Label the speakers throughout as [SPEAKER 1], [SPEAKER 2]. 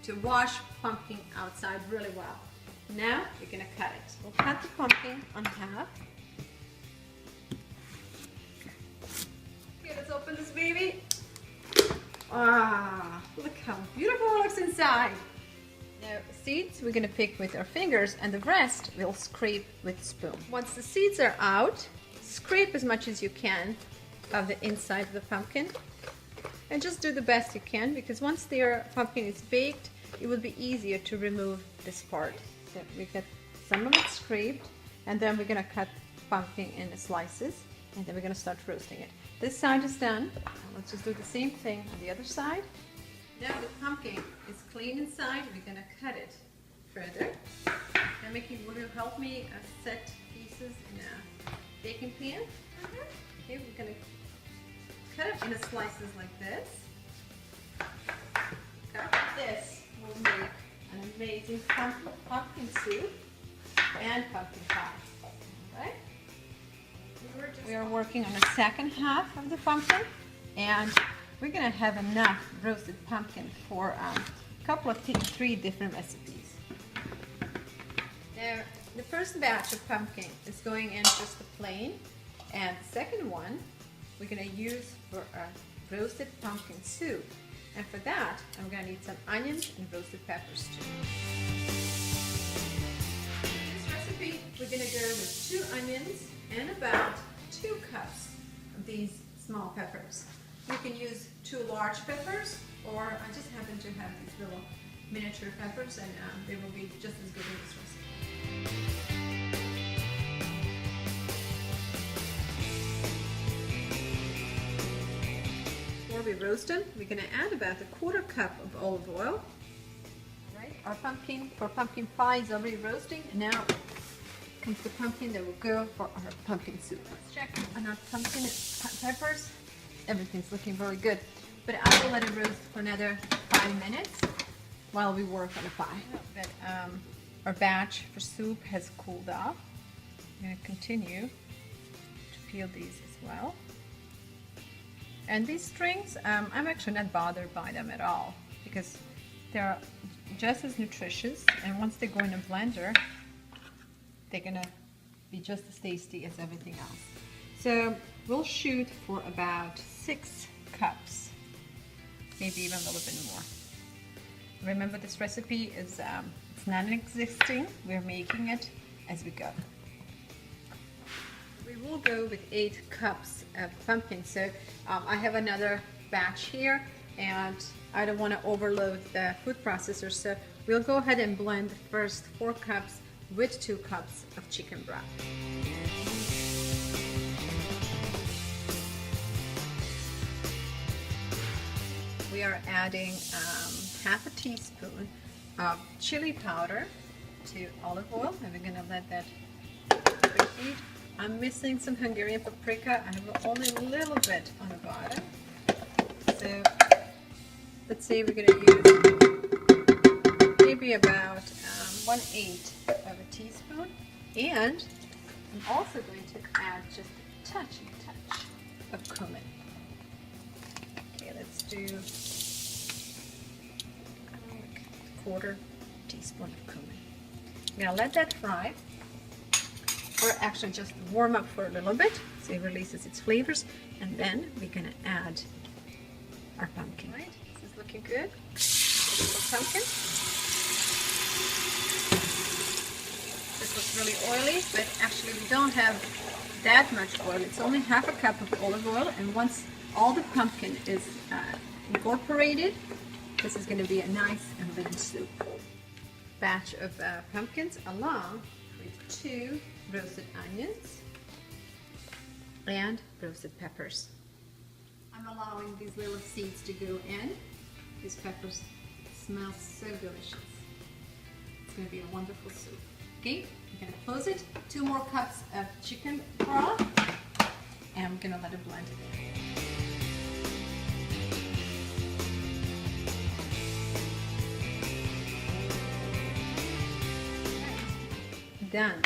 [SPEAKER 1] to wash pumpkin outside really well. Now we're gonna cut it. We'll cut the pumpkin on half. Okay, let's open this baby. Ah, look how beautiful it looks inside. Now, seeds we're gonna pick with our fingers, and the rest we'll scrape with a spoon. Once the seeds are out, scrape as much as you can of the inside of the pumpkin. And just do the best you can, because once your pumpkin is baked, it will be easier to remove this part. So we get some of it scraped, and then we're gonna cut the pumpkin in slices, and then we're gonna start roasting it. This side is done. Let's just do the same thing on the other side. Now the pumpkin is clean inside, we're gonna cut it further. Now Mickey, will you help me set pieces in a baking pan? Okay, we're gonna cut it into slices like this. This will make an amazing pumpkin soup and pumpkin pie. Right? We are working on the second half of the pumpkin, and we're gonna have enough roasted pumpkin for a couple of three different recipes. Now, the first batch of pumpkin is going in just the plain, and the second one we're gonna use for a roasted pumpkin soup. And for that, I'm gonna need some onions and roasted peppers too. In this recipe, we're gonna go with 2 onions and about 2 cups of these small peppers. You can use 2 large peppers, or I just happen to have these little miniature peppers, and they will be just as good in this recipe. Before we roast them, we're going to add about 1/4 cup of olive oil. Right, our pumpkin for pumpkin pie is already roasting, and now comes the pumpkin that will go for our pumpkin soup. Let's check on our pumpkin peppers. Everything's looking really good, but I will let it roast for another 5 minutes while we work on the pie. But our batch for soup has cooled off. I'm going to continue to peel these as well. And these strings, I'm actually not bothered by them at all, because they're just as nutritious, and once they go in a blender, they're gonna be just as tasty as everything else. So we'll shoot for about 6 cups, maybe even a little bit more. Remember, this recipe is it's non-existing. We're making it as we go. We will go with 8 cups of pumpkin. So I have another batch here, and I don't want to overload the food processor, so we'll go ahead and blend the first 4 cups with 2 cups of chicken broth. We are adding half a teaspoon of chili powder to olive oil, and we're going to let that preheat. I'm missing some Hungarian paprika. I have only a little bit on the bottom. So let's say we're going to use maybe about 1/8 of a teaspoon. And I'm also going to add just a touch of cumin. Okay, let's do 1/4 teaspoon of cumin. I'm going to let that fry, or actually just warm up for a little bit so it releases its flavors, and then we're going to add our pumpkin. Right, this is looking good. Beautiful pumpkin. This was really oily, but actually we don't have that much oil. It's only half a cup of olive oil, and once all the pumpkin is incorporated, this is going to be a nice and lean soup. Batch of pumpkins along with 2 roasted onions and roasted peppers. I'm allowing these little seeds to go in. These peppers smell so delicious. It's going to be a wonderful soup. Okay, I'm going to close it. 2 more cups of chicken broth, and I'm going to let it blend. Done.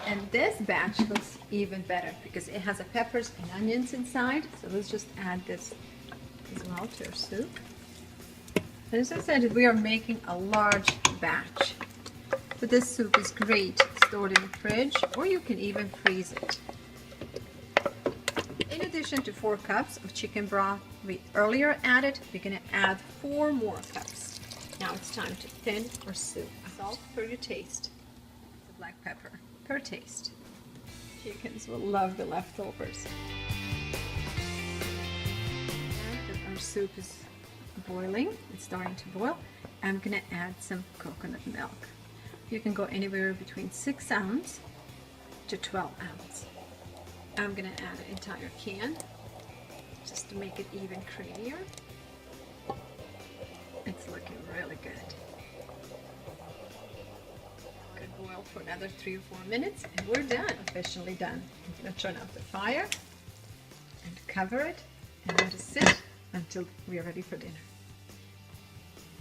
[SPEAKER 1] And this batch looks even better because it has the peppers and onions inside. So let's just add this as well to our soup. As I said, we are making a large batch. But this soup is great stored in the fridge, or you can even freeze it. In addition to 4 cups of chicken broth we earlier added, we're going to add 4 more cups. Now it's time to thin our soup. Salt per your taste. The black pepper per taste. Chickens will love the leftovers. Now that our soup is boiling, it's starting to boil, I'm going to add some coconut milk. You can go anywhere between 6 ounce to 12 ounce. I'm going to add an entire can just to make it even creamier. It's looking really good. Good boil for another 3 or 4 minutes and we're done, officially done. I'm going to turn off the fire and cover it and let it sit until we are ready for dinner.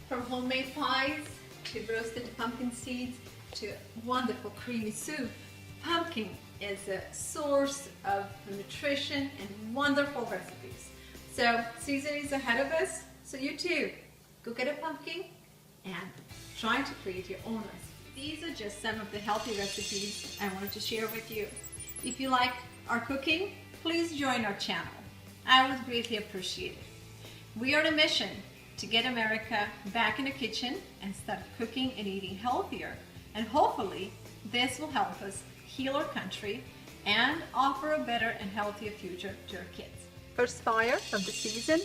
[SPEAKER 1] From homemade pies to roasted pumpkin seeds to wonderful creamy soup, pumpkin is a source of nutrition and wonderful recipes. So season is ahead of us, so you too, go get a pumpkin and try to create your own recipe. These are just some of the healthy recipes I wanted to share with you. If you like our cooking, please join our channel. I would greatly appreciate it. We are on a mission to get America back in the kitchen and start cooking and eating healthier. And hopefully this will help us heal our country and offer a better and healthier future to our kids. First fire of the season,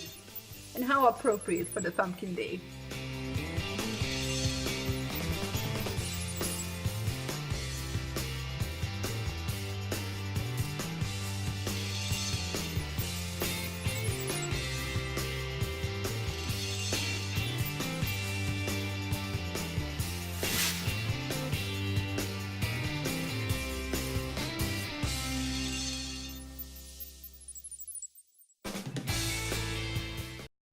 [SPEAKER 1] and how appropriate for the pumpkin day.